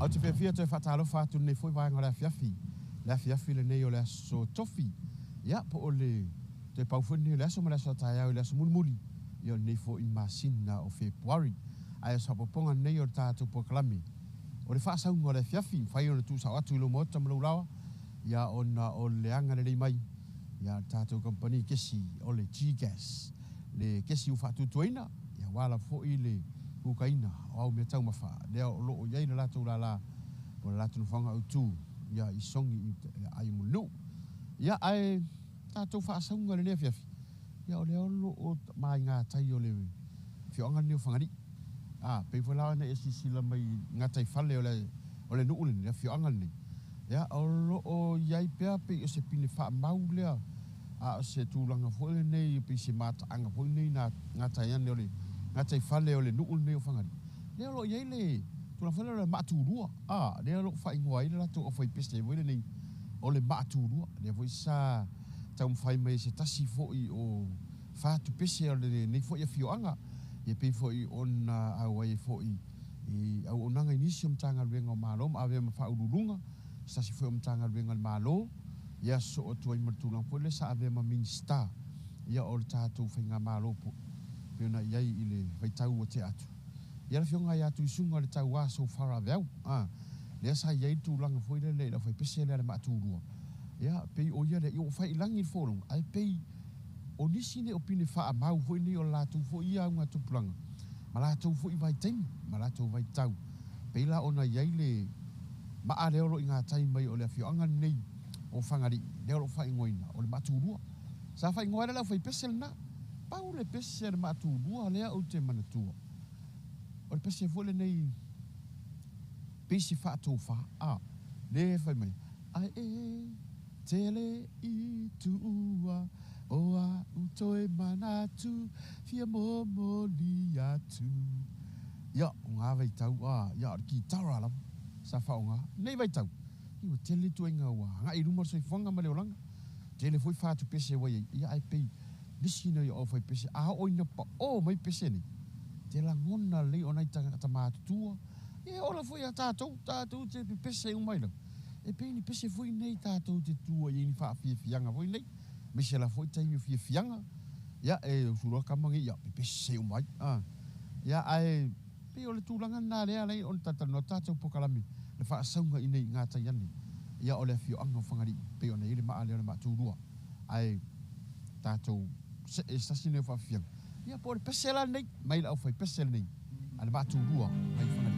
Au te whiawhia te whatalo whātu nei fwoi vai ngā Le Afiafi. Le Afiafi le nei o le aso tofi. Ia, po o le te pauwhuni o le aso ma le aso tai au le aso mulimuli. Ia nei fwoi masina o Februari. Ai aso hapoponga nei o le tātou pokalami. O le whaasaunga o Le Afiafi, whai o le tūsau atu ilo mota ma laurawa. Ia ona o le anga le rei mai. Ia tātou kompani kesi o le G-Gas. Le kesi u whaatutuaina. Ia wala fwoi le kukaina o au mea tau mawha. Lea o loo iei na latou la o le latou whanga au tū. Ia i songi i ai munu. Ia ai tātou whaasaunga le Le Afiafi. Ia o lea o loo mai ngā tai o le whionga ni o whangari. Pei whalawa na esi sila mai ngā tai whale o le nuule ni, le whionga ni. Ia o loo iei pia pei o se pine wha mau lea. O se tūlanga fwole nei pei se mata anga fwole nei ngā tai ane o le ngā tai whale o le nuul nei o whangari. Lea lo iei le tūlanga fwale o le mātūrua. Lea lo whai ngoai le lato o whai peste wele nei o le mātūrua. Lea fwoi sa tau mwhai mai se tasi fwoi o whātu pese o le nei fwoi a whioanga. Ia pei fwoi o na au ai fwoi au onanga inisi o mtanga ruenga o mālo ma awea ma whaururunga. Tasi fwoi o mtanga ruenga o mālo. Ia so o tuai martūlanga fwoi le sa awea ma minsta. Ia o le tātou whainga mālo po. Peona iai i le waitau o te atu. Ia la whionga i atu i sunga le tau a so fara veau. Lea sa iai tūlanga fwoi le la whai pese le mātūrua. Ia pei o ia le i o whai ilangi i whorong. Ai pei o nisi ne o pine wha a mau fwoi ne o lātou fwoi ia unga tupulanga. Ma lātou fwoi vai taimi, ma lātou vai tau. Pei la ona iai le maa leo lo i ngā tai mai o le whioanga nei o whangari. Leo lo whai ngoina o le mātūrua. Sa whai ngoina la whai pese le na. Pau le pese le mātūrua lea o te manatua. O le pese fwole nei pese whātou wha. Le whai mai. Ai tele i tua o a utoe manatu fia momoli atu. Ia, o ngā waitau. Ia, o ki tara lam. Sa wha o ngā. Nei waitau. I o tele tu inga wa. Ngā i rumar soi whanga ma leo langa. Tele fwoi whātu pese wai. Ia ai pei. Nisi nei o whai pese. Oina pa o mai pese nei. Te la ngona lei o nai tangata mātutua. Ola fwoi a tātou. Tātou te pese umai lau. E pei ni pese fwoi nei tātou te tua. I ni wha whianga fwoi nei. Mise la fwoi taimi whianga. Ia surua kamangi. Ia pese umai. Ia ai pei o le tūlanga nā lea lei on tatano tātou pokalami. Le wha asaunga i nei ngā tai ane. Ia o le whioanga o whangari. Pei o nei le maa leo le mātūrua. Ai tātou sasine o whawhianga. Ia po le pesela nei. Mai la au whai pesela nei. A le mātūrua. Mai whangari.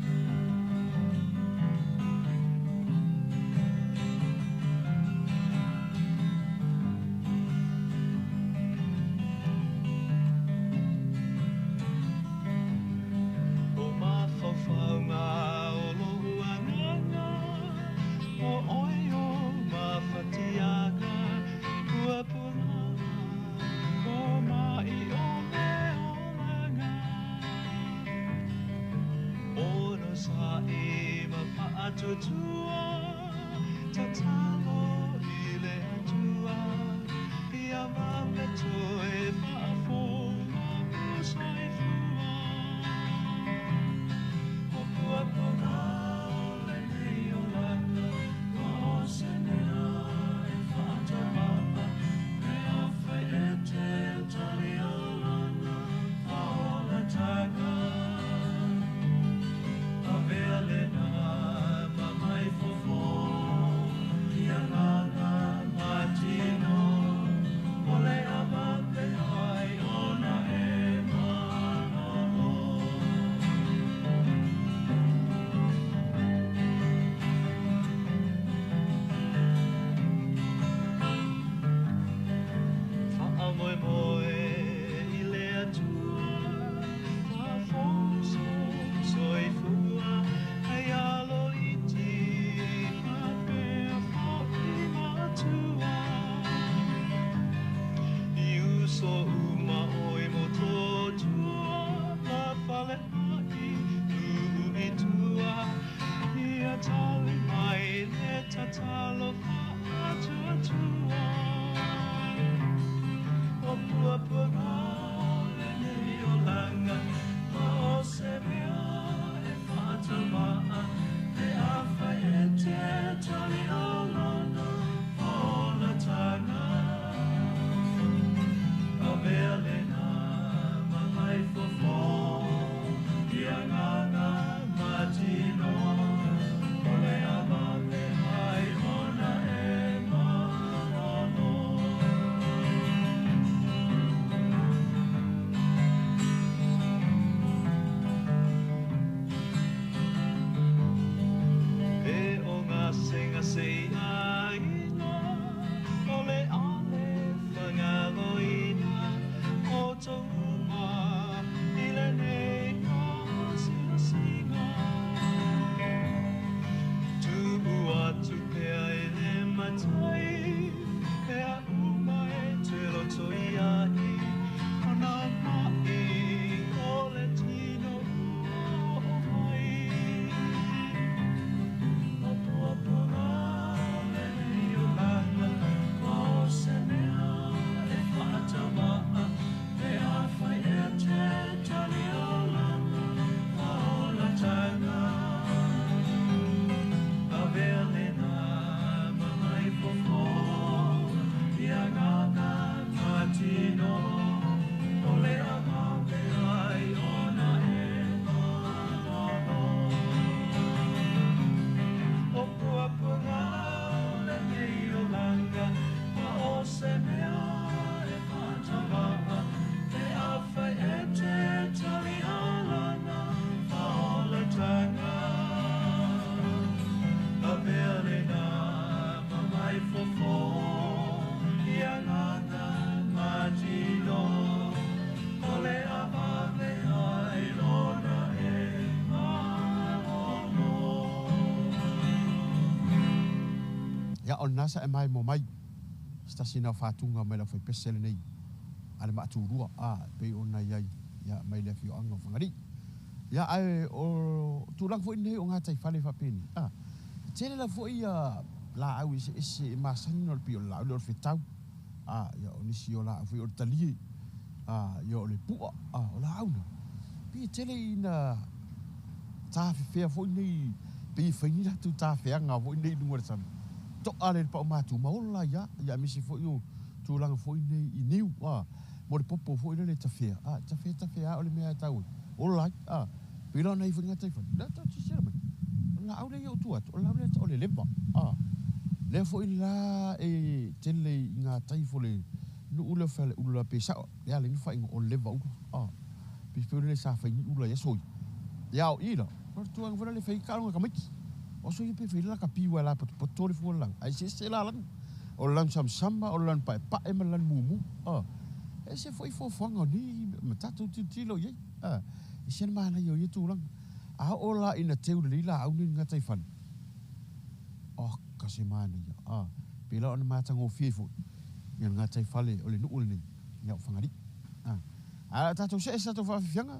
Te ia o nasa e mai mo mai stasi na fatunga mai la foi pesel nei ale ma turua pe ona ia ia mai le fio anga fangari ia ai o tulang foi nei o ngata fale fa peni tele la foi la au ese masani no pio la o fitau ia o nisi o la foi o tali ia o le pua o la au pi tele ina ta fe foi nei pe foi ni la tu ta fe anga foi nei nuar san to ale pa ma tu ma ola ia misi foi o tulang foi nei I niu mo le popo foi le ta fe o le mea tau ola pila nei foi ngata fa da ta ci sera la au le o tu o la o le leva le foi la e tele nga tai fo le no ula fa ula pesa ya le fa o leva pi le sa fa ula ya soi ya o ila por tu ang le fai ka nga miki o so pe fe la ka piwa la po to le fo la ai se la lan o lan sam samba o lan pa e lan mumu e se foi fo fanga ni matatu tilo ye e se ma na yo ye tu lang o la ina teu le la au ni nga tai fan ka se mana ia pela ona matango fifo ia nga tai fale o le nuul ni ia fangari tatou se tatou fa fianga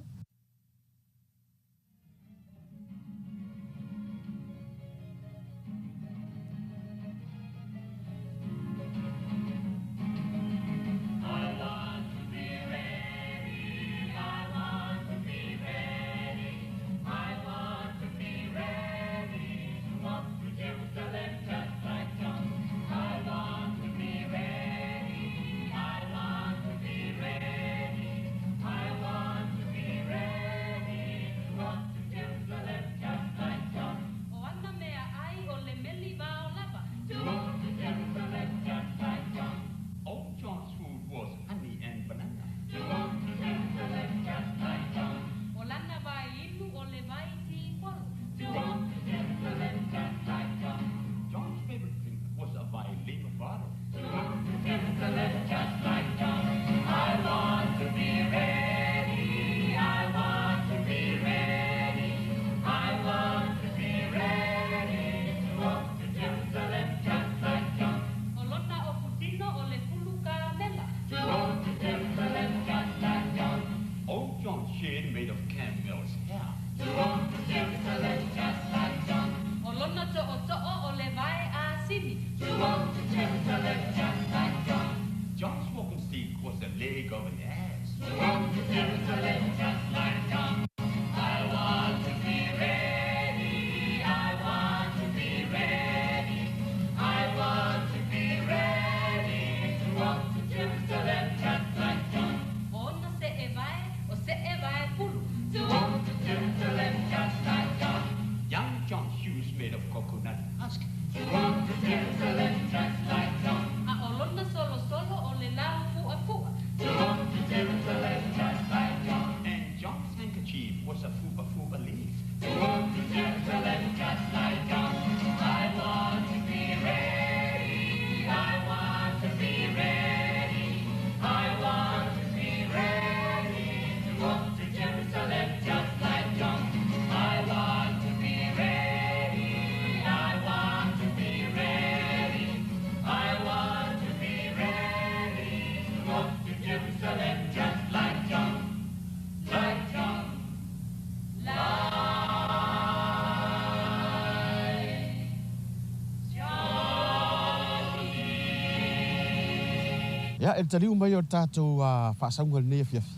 ia e taliu mai o tatou faasaunga le nei afiafi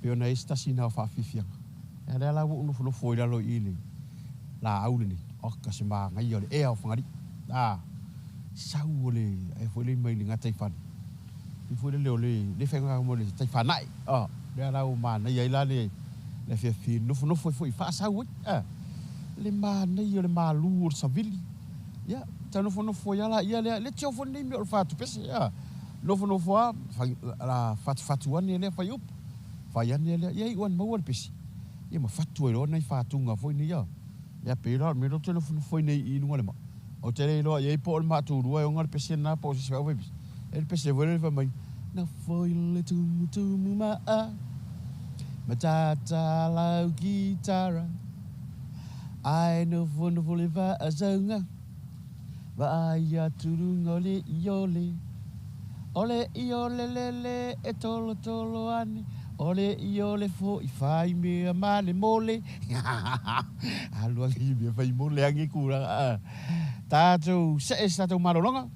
pe ona e stasina o faafifiaga ia le ala uu nofonofo i lalo i le la au le nei o ka se magai o le ea o fagari sau o le e foi le mai le ga taifana i foi le leo le faigaga mo le taifanaʻi le ala o manai ai la le afiafi nofonofo foi faasau ai le manai o le malū o le savili ia tanofonofo ia la ia le tiofo nei me o le fatupese ia nofo a la fatu ane le fai up fai ane le ia iwan mau le pesi ia ma fatu ero nei fatunga foi nei ia pera me ro tele foi nei I lunga le ma o tele lo ia po le matu rua e ngal pesi na po se vai el pesi vole va mai na foi le tu ma matata la gitara ai no le va azanga Vaia turunga le iole. Ole iole lele e tolo tolo ane. Ole iole fo I fai mea male mole. Alua ki mea fai mole angi kura. Tātou se e tātou marolonga.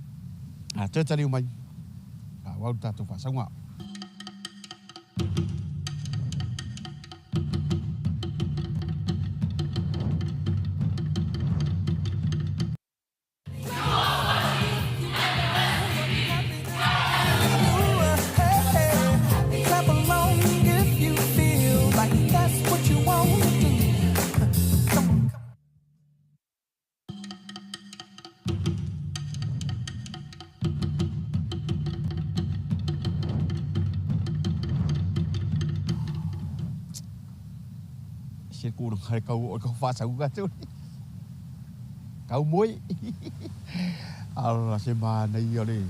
Tētari umai. Wau tātou whasaunga. Se kurang hai kau o kau whasaunga teo. Kau moi. Ala se mana I ole.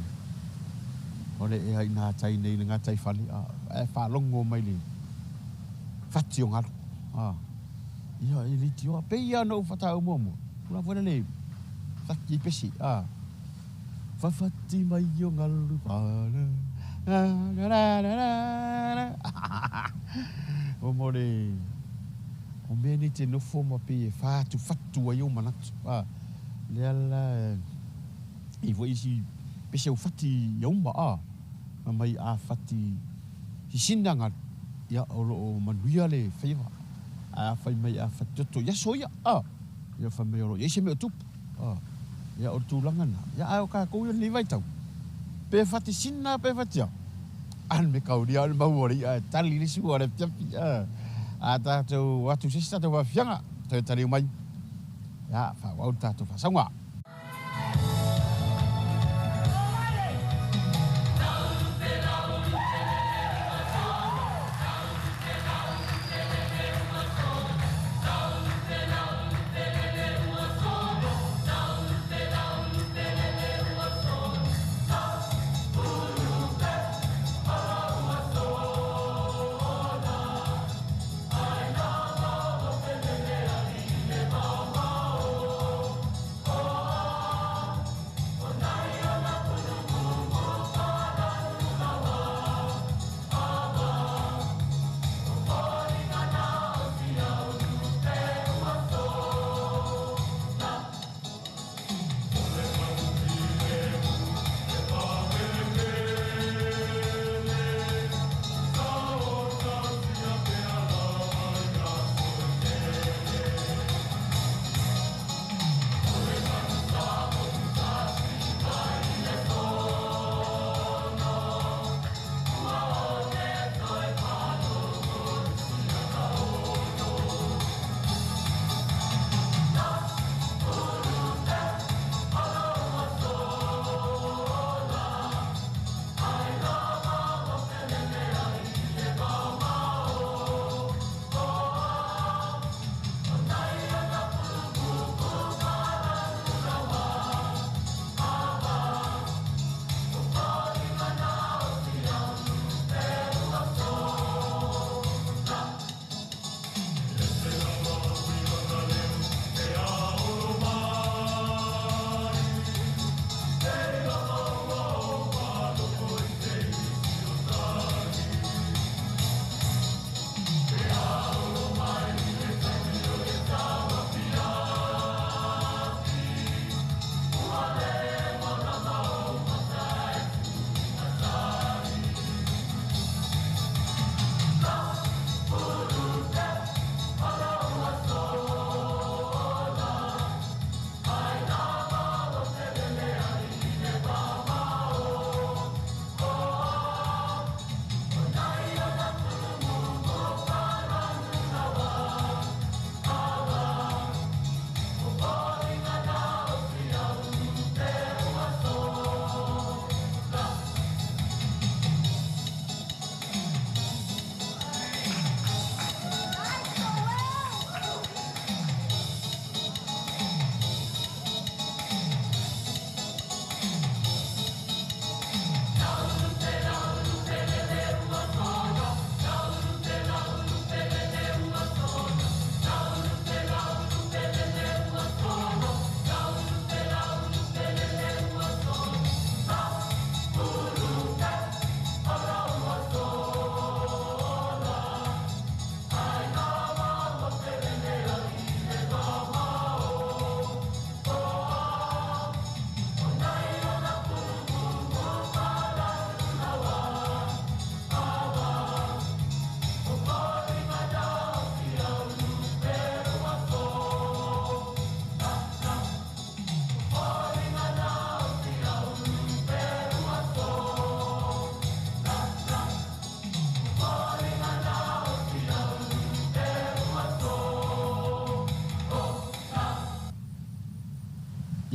Ole e hai nā tai nei ngā tai whani. E whalongo mai le. Whati o ngaru. Ia e li tio. Pe ia no whatau momo. Kura wena le. Whaki I pesi. Whawhati mai o ngaru whana. O more. O mea ni te nofo ma pe e whātu whatu ai o manatu. Lea la. I wo isi pese o whati iaumba. Ma mai a whati hisinanga. Ia o manuia le whaiwa. A whai mai a whatoto. Ia soia. Ia whai mai oro. Ia se me o tupu. Ia o tūlangana. Ia ai o kā kouia li vaitau. Pe whati sina pe whati au. An me kauri au mauari. Tali li sua re piapi. Tātou watu sesi tātou wafianga. Toi tari umai. Ia whawau tātou whasaunga.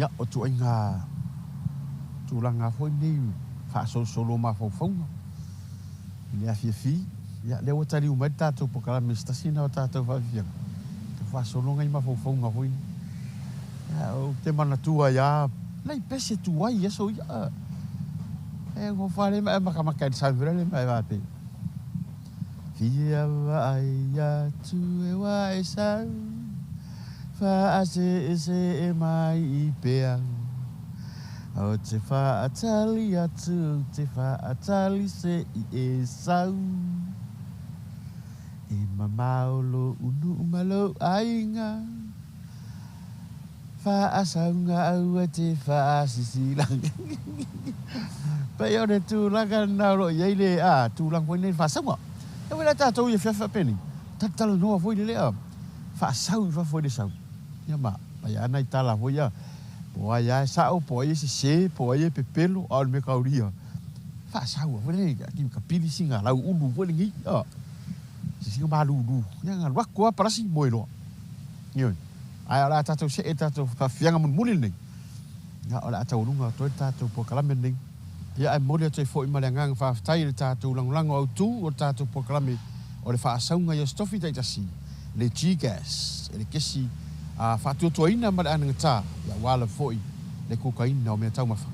Ya o tu inga tu langa foi ni fa solo ma fo fonga. Le Afiafi ya le o tari uma tatou po kala mista sina o tatou fa fia. Te fa solo ngai ma fo fonga foi. Ya o te mana tua ya nei pese tu ai eso ya. E go fare ma ka ka sa vele ma va te. Fia vai ya tu e wa sa. Fa ase e mai I pea. O te fa atali atu, te fa atali se I e sau. E mamau lo unu umalo ainga. Fa asaunga au e te fa asisilang. Pai o ne tūlanga nauro iei le a tūlang koe nei fa saunga. E wera tātou I whiawha peni. Tatalo noa foi le lea. Fa sau I fa foi le sau. Ia ma, pai ana I tala foi ia. Po ai ai sao, po ai se, po ai pepelo, al me kauria. Fa sao, foi nei, ki ka pili singa lau ulu foi ngi. Se singa malu ulu. Ia nga wako a parasi moilo. Ia. Ai ala tātou se e tātou fa fianga mun muli nei. Ia ala tātou runga toi tātou po kalame nei. Ia ai mole toi foi malengang fa tai le tātou langolango au tu o tātou po kalame o le fa saunga ia stofi tai tasi. Le G-gas, le kesi a fatutuaina ma le anagata ia wala foi le kokaina o mea taumafa.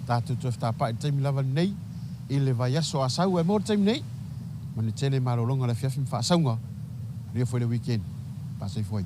Tātou tu whtāpa I taimi lava nei I le vai aso a sau e mō taimi nei. Ma ne tele marolonga le fiafi mwha saunga. Ria foi le weekend. Pasai foi.